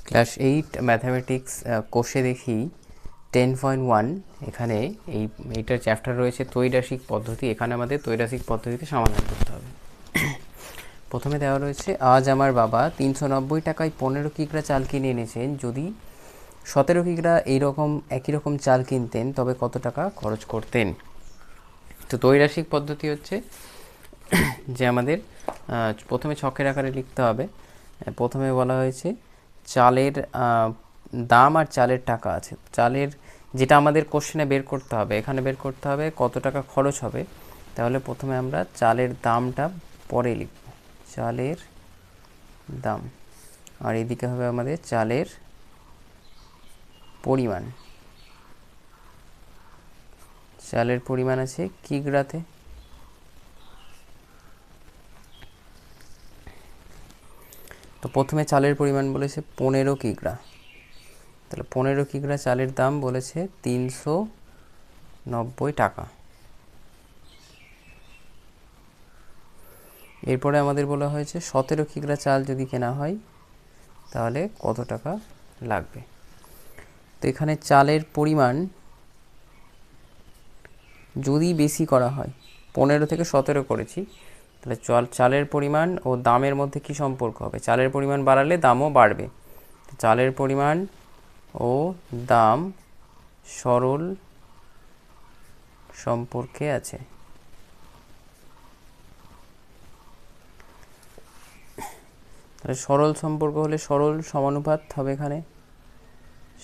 Class 8 mathematics কোর্সে দেখি 10.1 এখানে এইটার চ্যাপ্টার রয়েছে ত্রৈরাসিক পদ্ধতি। এখানে আমাদের ত্রৈরাসিক পদ্ধতিতে সমাধান করতে হবে। প্রথমে দেওয়া রয়েছে, আজ আমার বাবা 390 টাকায় 15 কিগ্রা চাল কিনে এনেছেন। যদি 17 কিগ্রা একই রকম চাল কিনতেন তবে কত টাকা খরচ করতেন? তো ত্রৈরাসিক পদ্ধতি হচ্ছে যে আমাদের প্রথমে ছকের আকারে লিখতে হবে। প্রথমে বলা হয়েছে চালের দাম আর চালের টাকা আছে। চালের যেটা আমাদের কোশ্চেনে বের করতে হবে, এখানে বের করতে হবে কত টাকা খরচ হবে। তাহলে প্রথমে আমরা চালের দামটা পরে লিখব, চালের দাম, আর এদিকে হবে আমাদের চালের পরিমাণ। চালের পরিমাণ আছে কিগ্রাতে। তো প্রথমে চালের পরিমাণ বলেছে 15 কিগ্রা, তাহলে 15 কিগ্রা চালের দাম বলেছে 390 টাকা। এরপরে আমাদের বলা হয়েছে 17 কিগ্রা চাল যদি কেনা হয় তাহলে কত টাকা লাগবে। তো এখানে চালের পরিমাণ যদি বেশি করা হয়, 15 থেকে 17 করেছি, তাহলে চালের পরিমাণ ও দামের মধ্যে কি সম্পর্ক হবে? চালের পরিমাণ বাড়ালে দামও বাড়বে। চালের পরিমাণ ও দাম সরল সম্পর্কে আছে। তাহলে সরল সম্পর্ক হলে সরল সমানুপাত হবে। এখানে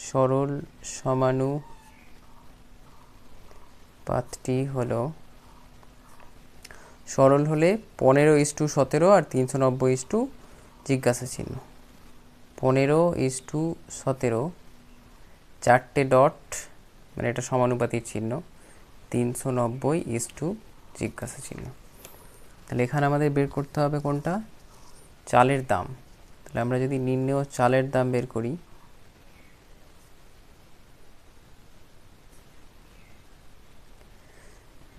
সরল সমানুপাতটি হলো, সরল হলে 15:17 আর 390 জিজ্ঞাসা চিহ্ন। 15:17 চারটে ডট, মানে এটা সমানুপাতিক চিহ্ন, 390 জিজ্ঞাসা চিহ্ন। তাহলে এখানে আমাদের বের করতে হবে কোনটা? চালের দাম। তাহলে আমরা যদি নির্ণেয় চালের দাম বের করি,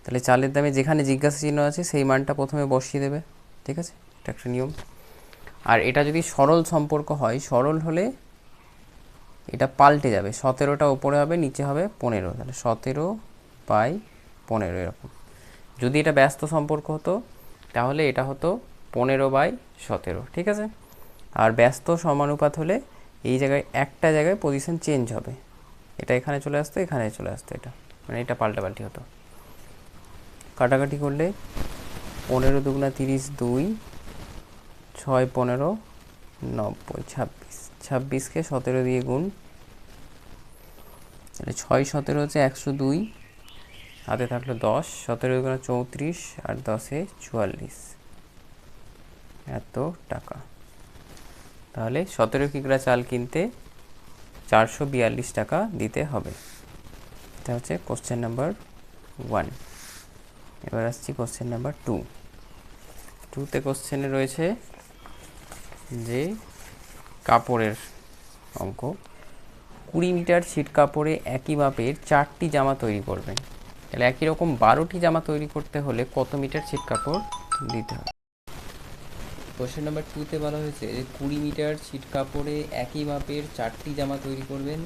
তাহলে চালের দামে যেখানে জিজ্ঞাসা চিহ্ন আছে সেই মানটা প্রথমে বসিয়ে দেবে। ঠিক আছে, এটা একটা নিয়ম। আর এটা যদি সরল সম্পর্ক হয়, সরল হলে এটা পাল্টে যাবে, 17টা উপরে হবে, নিচে হবে 15। তাহলে 17/15 এরকম। যদি এটা ব্যস্ত সম্পর্ক হতো তাহলে এটা হতো 15/17। ঠিক আছে, আর ব্যস্ত সমানুপাত হলে এই জায়গায় একটা জায়গায় পজিশন চেঞ্জ হবে, এটা এখানে চলে আসতো, এখানে চলে আসতো, এটা মানে এটা পাল্টাপাল্টি হতো। কাটাকাটি করলে 15 দুগুণা 30, 2, 6 15 90, 26। 26কে 17 দিয়ে গুণ, তাহলে 6 17 হচ্ছে 102, হাতে থাকলো 10, 17 দুগুণা 34 আর 10-এ 44, এত টাকা। তাহলে 17 কিগ্রা চাল কিনতে 442 টাকা দিতে হবে। এটা হচ্ছে কোশ্চেন নাম্বার 1। এবার আসছি কোশ্চেন নাম্বার 2। 2তে কোশ্চেনে রয়েছে যে কাপড়ের অঙ্ক। 20 মিটার ছিট কাপড়ে একই মাপের 4টি জামা তৈরি করবেন। তাহলে একই রকম 12টি জামা তৈরি করতে হলে কত মিটার ছিট কাপড় দিতে হবে? কোশ্চেন নাম্বার 2তে বলা হয়েছে যে 20 মিটার ছিট কাপড়ে একই মাপের 4টি জামা তৈরি করবেন।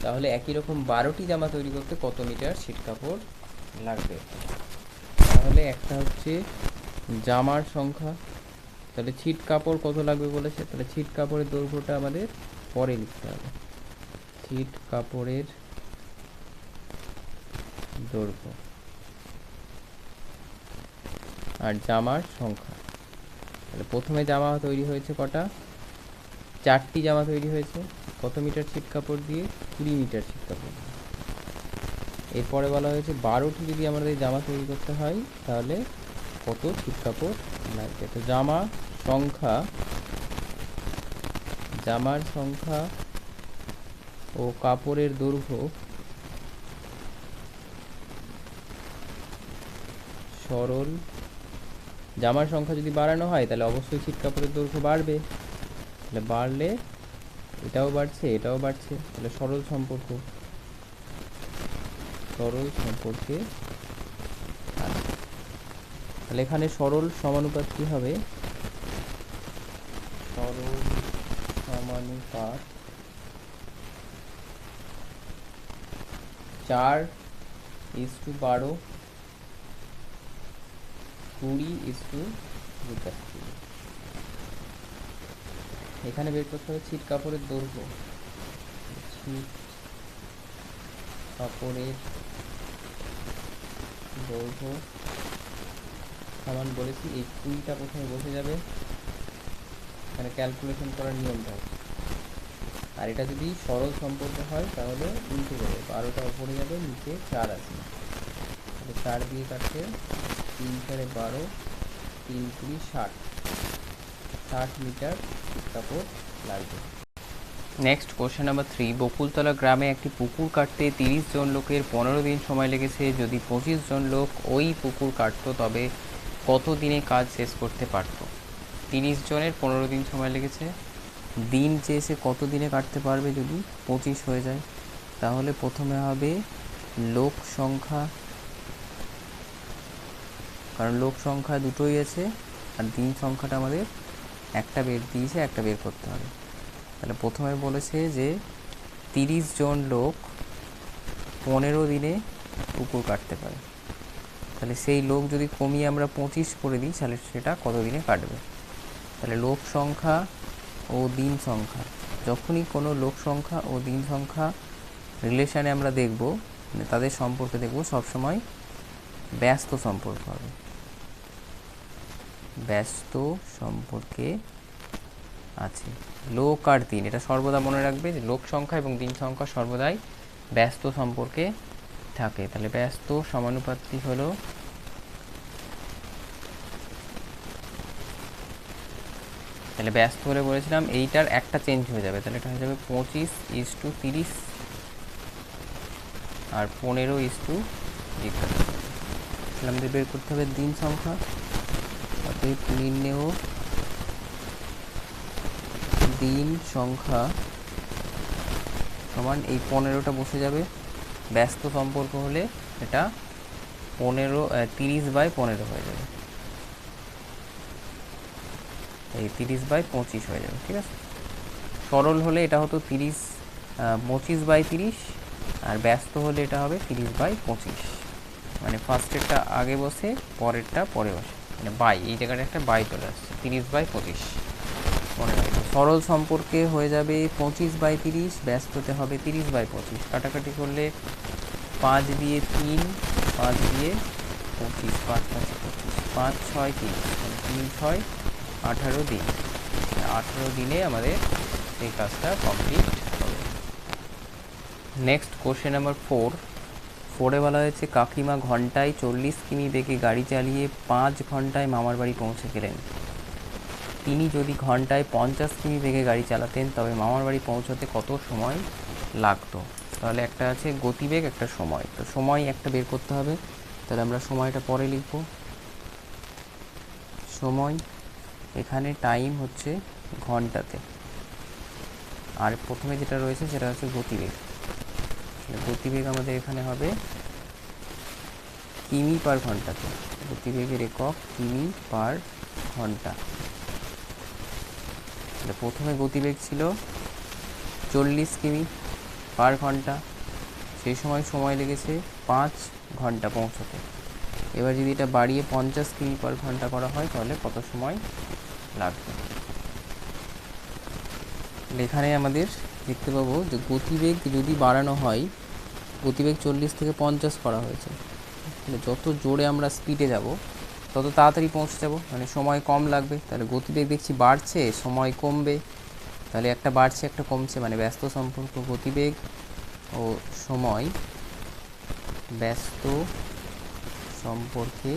তাহলে একই রকম 12টি জামা তৈরি করতে কত মিটার ছিট কাপড় লাগবে? তাহলে একটা হচ্ছে জামার সংখ্যা, তাহলে ছিট কাপড় কত লাগবে বলেছে, তাহলে ছিট কাপড়ের দৈর্ঘ্যটা আমাদের পরে লিখতে হবে। ছিট কাপড়ের দৈর্ঘ্য আর জামার সংখ্যা। তাহলে প্রথমে জামা তৈরি হয়েছে কটা? 4টি জামা তৈরি হয়েছে। কত মিটার ছিট কাপড় দিয়ে? 20 মিটার ছিট কাপড় দিয়ে। এরপরে বলা হয়েছে 12টি যদি আমাদের জামা তৈরি করতে হয় তাহলে কত ছিট কাপড় লাগবে। তো জামার সংখ্যা ও কাপড়ের দৈর্ঘ্য সরল। জামার সংখ্যা যদি বাড়ানো হয় তাহলে অবশ্যই ছিট কাপড়ের দৈর্ঘ্য বাড়বে, তাহলে বাড়লে এটাও বাড়ছে, এটাও বাড়ছে, তাহলে সরল সম্পর্কে আছে। তাহলে এখানে সরল সমানুপাত কি হবে? সরল সমানুপাত 4:12 20:75। এখানে বের করতে হবে ছিট কাপড়ের দৈর্ঘ্য। ছিট কাপড়ের দৈর্ঘ্য সমান বলেছি, এই 20টা প্রথমে বসে যাবে, এখানে ক্যালকুলেশন করার নিয়মটা আছে। আর এটা যদি সরল সম্পর্ক হয় তাহলে উল্টে যাবে, 12টা উপরে যাবে, নিচে 4 আছে, তাহলে 4 দিয়ে কাটছে, 3 4 12, 3 20 60, 60 মিটার কাপড় লাগবে। নেক্সট কোশ্চেন নাম্বার 3, বকুলতলা গ্রামে একটি পুকুর কাটতে 30 জন লোকের 15 দিন সময় লেগেছে। যদি 25 জন লোক ওই পুকুর কাটতো তবে কত দিনে কাজ শেষ করতে পারতো? 30 জনের 15 দিন সময় লেগেছে, দিন চেয়েছে কত দিনে কাটতে পারবে যদি 25 হয়ে যায়। তাহলে প্রথমে হবে লোক সংখ্যা, কারণ লোক সংখ্যা দুটোই আছে, আর দিন সংখ্যাটা আমাদের একটা বের দিয়েছে, একটা বের করতে হবে। তাহলে প্রথমে বলেছে যে 30 জন লোক 15 দিনে পুকুর কাটতে পারে, তাহলে সেই লোক যদি কমিয়ে আমরা 25 করে দিই তাহলে সেটা কত দিনে কাটবে। তাহলে লোক সংখ্যা ও দিন সংখ্যা, যখনই কোনো লোক সংখ্যা ও দিন সংখ্যা রিলেশানে আমরা দেখব, মানে তাদের সম্পর্কে দেখব, সবসময় ব্যস্ত সম্পর্ক হবে, ব্যস্ত সম্পর্কে আছে লোক আর দিন। এটা সর্বদা মনে রাখবে যে লোক সংখ্যা এবং দিন সংখ্যা সর্বদাই ব্যস্ত সম্পর্কে থাকে। তাহলে ব্যস্ত সমানুপাতিক হলো, তাহলে ব্যস্ত হলে বলেছিলাম এইটার একটা চেঞ্জ হয়ে যাবে, তাহলে এটা হয়ে যাবে 25:30 আর 15:জিজ্ঞাসা। তাহলে আমাদের বের করতে হবে দিন সংখ্যা, অতএব নির্ণেয় দিন সংখ্যা সমান এই 15টা বসে যাবে, ব্যস্ত সম্পর্ক হলে এটা 30/15 হয়ে যাবে, এই 30/25 হয়ে যাবে, ঠিক আছে। সরল হলে এটা হতো 25/30, আর ব্যস্ত হলে এটা হবে 30/25, মানে ফার্স্টেরটা আগে বসে পরেরটা পরে বসে, মানে বাই, এই জায়গাটা একটা বাই চলে আসছে, 30/25 মনে রাখবে। সরল সম্পর্কে হয়ে যাবে 25/30, ব্যস্ততে হবে 30/25, কাটাকাটি করলে 5 দিয়ে 3, 5 দিয়ে 25, 5 5 25, 5 6 30, 3 6 18 দিন, 18 দিনে আমাদের এই কাজটা কমপ্লিট হবে। নেক্সট কোশ্চেন নাম্বার 4 বলা হয়েছে কাকিমা ঘন্টায় 40 কিমি বেগে গাড়ি চালিয়ে 5 ঘন্টায় মামার বাড়ি পৌঁছে গেলেন। তিনি যদি ঘন্টায় 50 কিমি বেগে গাড়ি চালাতেন তবে মামার বাড়ি পৌঁছতে কত সময় লাগতো? তাহলে একটা আছে গতিবেগ, একটা সময়, তো সময় একটা বের করতে হবে, তাহলে আমরা সময়টা পরে লিখব। সময় এখানে টাইম হচ্ছে ঘন্টাতে, আর প্রথমে যেটা রয়েছে সেটা হচ্ছে গতিবেগ। গতিবেগ আমাদের এখানে হবে কিমি পার ঘন্টাতে, গতিবেগের একক কিমি পার ঘন্টা। প্রথমে গতিবেগ ছিল 40 কিমি পার ঘন্টা, সেই সময় লেগেছে 5 ঘন্টা পৌঁছতে। এবার যদি এটা বাড়িয়ে 50 কিমি পার ঘন্টা করা হয় তাহলে কত সময় লাগবে? এখানে আমাদের দেখতে পাবো যে গতিবেগ যদি বাড়ানো হয়, গতিবেগ 40 থেকে 50 করা হয়েছে, তাহলে যত জোরে আমরা স্পিডে যাব তত তাড়াতাড়ি পৌঁছে যাব, মানে সময় কম লাগবে। তাহলে গতিবেগ দেখছি বাড়ছে, সময় কমবে, তাহলে একটা বাড়ছে একটা কমছে, মানে ব্যস্ত সম্পর্ক গতিবেগ ও সময় ব্যস্ত সম্পর্কে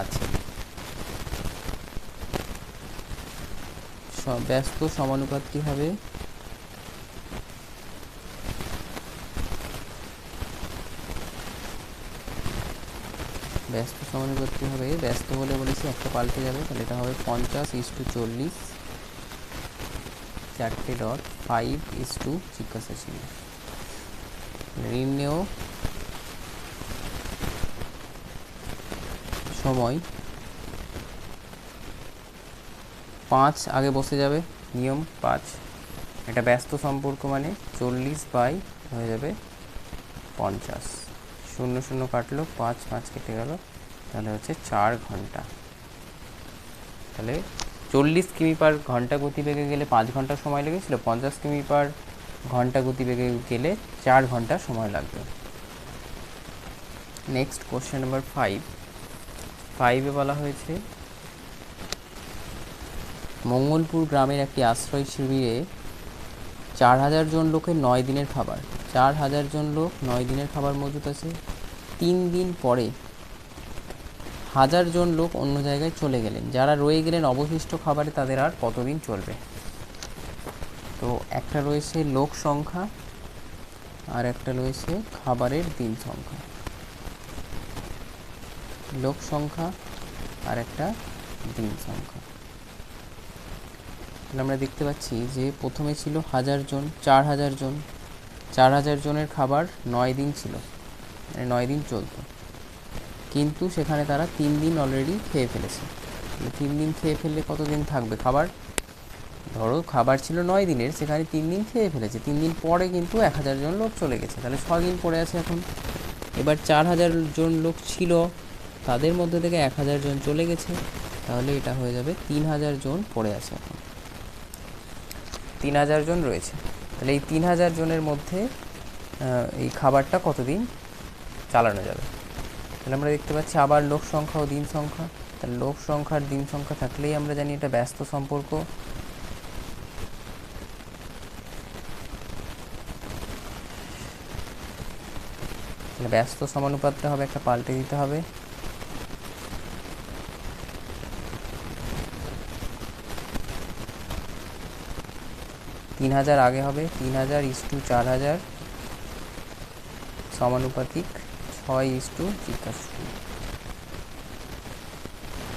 আছে। ব্যস্ত সমানুপাত কি হবে? ব্যস্ত সমানুপাত কি হবে? ব্যস্ত হলে বলেছি একটা পাল্টে যাবে, তাহলে এটা হবে 50:40, 4.5 জিজ্ঞাসা ছিল। নির্ণেয় সময় 5 আগে বসে যাবে, নিয়ম 5, এটা ব্যস্ত সম্পর্ক মানে 40 বাই হয়ে যাবে 50, 0 0 কাটলো, 5 5 কেটে গেল, তাহলে হচ্ছে 4 ঘন্টা। তাহলে 40 কিমি পার ঘন্টা গতিবেগে গেলে 5 ঘন্টা সময় লেগেছিল, 50 কিমি পার ঘন্টা গতিবেগে গেলে 4 ঘন্টা সময় লাগবে। নেক্সট কোশ্চেন নাম্বার 5 বলা হয়েছে মঙ্গলপুর গ্রামের একটি আশ্রয় শিবিরে 4000 জন লোকের 9 দিনের খাবার, 4000 জন লোক 9 দিনের খাবার মজুত আছে। 3 দিন পরে 1000 জন লোক অন্য জায়গায় চলে গেলেন, যারা রয়ে গেলেন অবশিষ্ট খাবারে তাদের আর কতদিন চলবে? তো একটা রয়েছে লোক সংখ্যা আর একটা রয়েছে খাবারের দিন সংখ্যা। লোক সংখ্যা আর একটা দিন সংখ্যা। আমরা দেখতে পাচ্ছি যে প্রথমে ছিল 1000 জন, 4000 জন, 4000 জনের খাবার 9 দিন ছিল, মানে 9 দিন চলতো, কিন্তু সেখানে তারা 3 দিন অলরেডি খেয়ে ফেলেছে। 3 দিন খেয়ে ফেললে কতদিন থাকবে খাবার? ধরো খাবার ছিল 9 দিনের, সেখানে 3 দিন খেয়ে ফেলেছে, 3 দিন পরে কিন্তু 1000 জন লোক চলে গেছে, তাহলে 6 দিন পড়ে আছে এখন। এবার 4000 জন লোক ছিল, তাদের মধ্যে থেকে 1000 জন চলে গেছে, তাহলে এটা হয়ে যাবে 3000 জন পড়ে আছে এখন, 3000 জন রয়েছে। তাহলে এই 3000 জনের মধ্যে এই খাবারটা কতদিন চালানো যাবে? তাহলে আমরা দেখতে পাচ্ছি আবার লোক সংখ্যা ও দিন সংখ্যা। তাহলে লোক সংখ্যা আর দিন সংখ্যা থাকলেই আমরা জানি এটা ব্যস্ত সম্পর্ক। তাহলে ব্যস্ত সমানুপাতটা হবে একটা পাল্টে দিতে হবে। তিন 3000 আগে হবে, 3000:4000 সমানুপাতিক 6:জিজ্ঞাসা।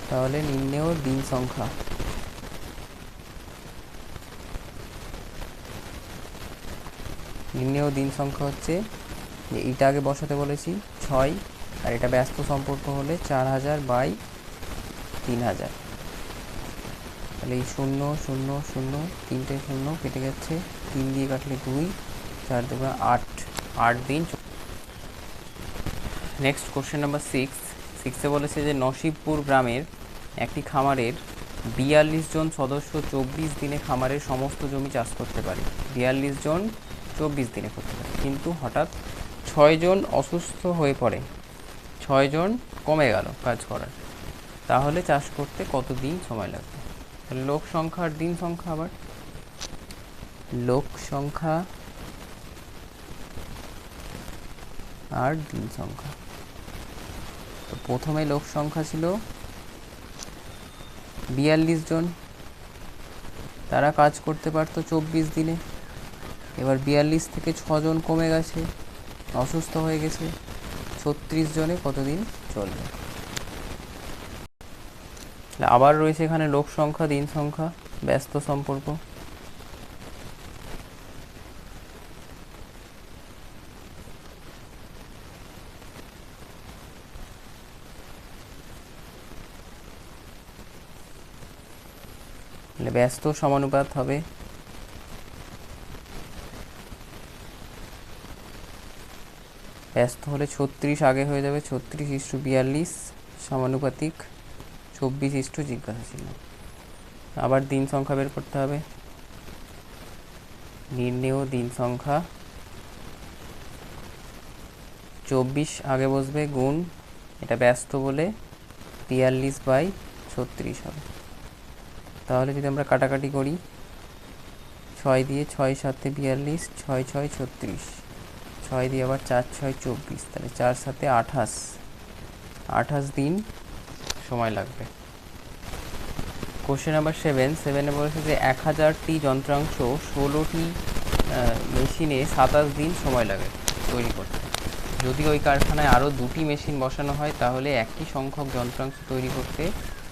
তাহলে নির্ণেয় দিন সংখ্যা। নির্ণেয় দিন সংখ্যা হচ্ছে যে এইটা আগে বসাতে বলেছি 6, আর এটা ব্যস্ত সম্পর্ক হলে 4000/3000। তাহলে এই 0 0 0 তিনটে 0 কেটে যাচ্ছে, 3 দিয়ে কাটলে 2, 4 2 8, 8 দিন। নেক্সট কোশ্চেন নাম্বার 6 বলেছে যে নসিবপুর গ্রামের একটি খামারের 42 জন সদস্য 24 দিনে খামারের সমস্ত জমি চাষ করতে পারে। 42 জন 24 দিনে করতে পারে, কিন্তু হঠাৎ 6 জন অসুস্থ হয়ে পড়ে, 6 জন কমে গেল কাজ করার, তাহলে চাষ করতে কত দিন সময় লাগবে? লোক সংখ্যা আর দিন সংখ্যা। আবার লোক সংখ্যা আর দিন সংখ্যা। তো প্রথমে লোক সংখ্যা ছিল 42 জন, তারা কাজ করতে পারতো 24 দিনে। এবার 42 থেকে 6 জন কমে গেছে, অসুস্থ হয়ে গেছে, 36 জনে কতদিন চলবে? আবার রয়েছে এখানে লোক সংখ্যা দিন সংখ্যা ব্যস্ত সম্পর্ক। ব্যস্ত সমানুপাত হবে ব্যস্ত হলে 36 আগে হয়ে যাবে, 36:42 সমানুপাতিক 24 জিজ্ঞাসা চিহ্ন। আবার দিন সংখ্যা বের করতে হবে। নির্ণেয় দিন সংখ্যা 24 আগে বসবে, গুণ এটা ব্যস্ত বলে 42/36 হবে। তাহলে যদি আমরা কাটাকাটি করি, 6 দিয়ে 6 7 42, 6 6 36, 6 দিয়ে আবার 4 6 24, তাহলে 4 7 28 দিন সময় লাগবে। কোশ্চেন নাম্বার 7 বলেছে যে 1000টি যন্ত্রাংশ 16টি মেশিনে 27 দিন সময় লাগে তৈরি করতে। যদি ওই কারখানায় আরও 2টি মেশিন বসানো হয়, তাহলে একই সংখ্যক যন্ত্রাংশ তৈরি করতে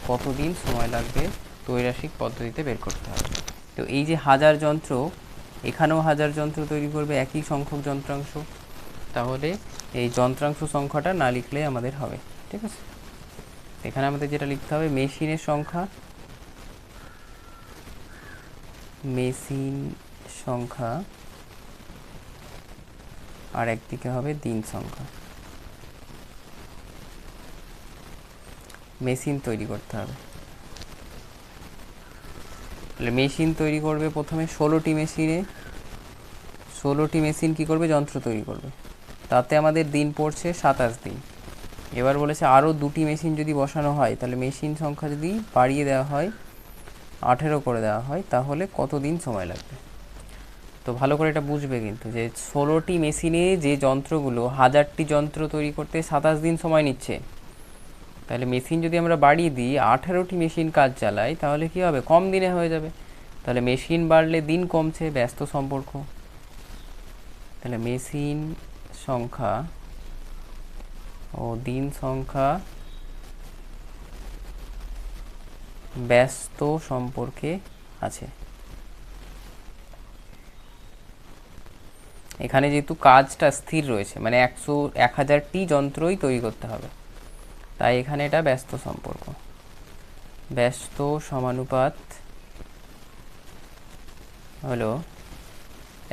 কতদিন সময় লাগবে ত্রৈরাসিক পদ্ধতিতে বের করতে হবে। তো এই যে 1000 যন্ত্র, এখানেও 1000 যন্ত্র তৈরি করবে একই সংখ্যক যন্ত্রাংশ, তাহলে এই যন্ত্রাংশ সংখ্যাটা না লিখলে আমাদের হবে, ঠিক আছে? এখানে আমাদের যেটা লিখতে হবে মেশিনের সংখ্যা মেশিন সংখ্যা আর একদিকে হবে দিন সংখ্যা। মেশিন তৈরি করতে হবে। তাহলে মেশিন তৈরি করবে প্রথমে 16টি মেশিনে। 16টি মেশিন কী করবে? যন্ত্র তৈরি করবে। তাতে আমাদের দিন পড়ছে 27 দিন। এবার বলেছে আরও 2টি মেশিন যদি বসানো হয়, তাহলে মেশিন সংখ্যা যদি বাড়িয়ে দেওয়া হয়, 18 করে দেওয়া হয়, তাহলে কত দিন সময় লাগবে? তো ভালো করে এটা বুঝবে কিন্তু, যে 16টি মেশিনে যে যন্ত্রগুলো 1000টি যন্ত্র তৈরি করতে 27 দিন সময় নিচ্ছে, তাহলে মেশিন যদি আমরা বাড়িয়ে দিই, 18টি মেশিন কাজ চালাই, তাহলে কী হবে? কম দিনে হয়ে যাবে। তাহলে মেশিন বাড়লে দিন কমছে, ব্যস্ত সম্পর্ক। তাহলে মেশিন সংখ্যা ও দিন সংখ্যা ব্যস্ত সম্পর্কে আছে। এখানে যেহেতু কাজটা স্থির রয়েছে, মানে 1000টি যন্ত্রই তৈরি করতে হবে, তাই এখানে এটা ব্যস্ত সম্পর্ক। ব্যস্ত সমানুপাত হলো,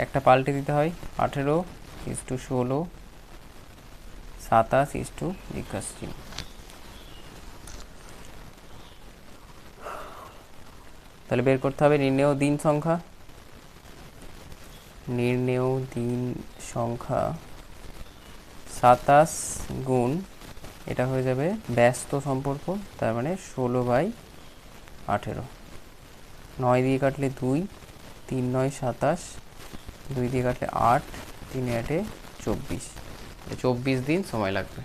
একটা পাল্টে দিতে হয়, 18:16, 27 জিজ্ঞাসা চিহ্ন। তাহলে বের করতে হবে নির্ণেয় দিন সংখ্যা। নির্ণেয় দিন সংখ্যা 27 গুণ, এটা হয়ে যাবে ব্যস্ত সম্পর্ক, তার মানে 16/18। 9 দিয়ে কাটলে 2, 3 9 27, 2 দিয়ে কাটলে 8, 3 8 24। 24 দিন সময় লাগবে।